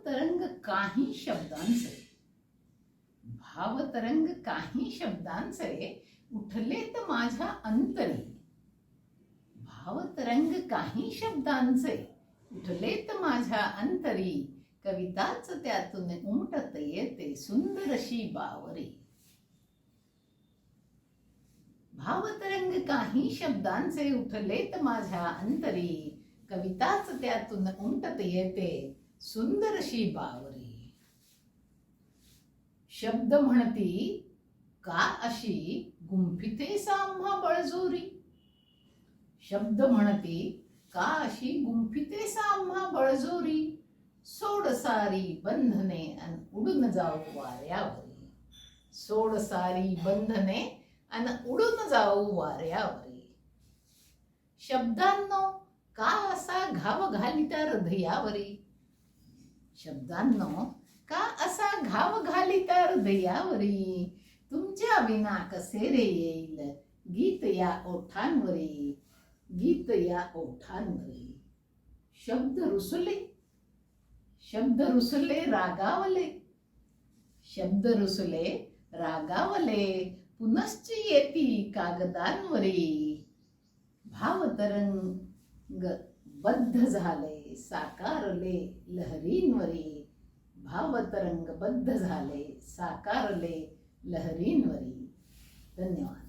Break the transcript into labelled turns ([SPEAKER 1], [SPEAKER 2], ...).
[SPEAKER 1] भावतरंग काही शब्दांचे, भावतरंग काही शब्दांचे उठलेत माझ्या अंतरी. भावतरंग काही शब्दांचे उठलेत माझ्या अंतरी. कविताच त्यातून उमटत येते सुंदरशी बावरी. भावतरंग काही शब्दांचे उठलेत माझ्या अंतरी. कविताच त्यातून उमटत येते सुंदरशी बावरी. शब्द म्हणती का अशी गुंफितेस आम्हा बळजोरी. शब्द म्हणती का अशी गुंफितेस आम्हा बळजोरी. सोड सारी बंधने अन उडून जाऊ वाऱ्यावरी. सोड सारी बंधने अन उडून जाऊ वाऱ्यावरी. शब्दांनो का असा घाव घालिता हृदयावरी. शब्दांनो का असा घाव घालिता हृदयावरी. तुमच्या विना कसे रे येईल गीत या ओठांवरी. गीत या ओठांवरी. शब्द रुसले, शब्द रुसले रागावले. शब्द रुसले रागावले पुनश्च येती कागदांवरी. भावतरंग बद्ध झाले साकारले लहरींवरी. भावतरंग बद्ध झाले साकारले लहरींवरी. धन्यवाद.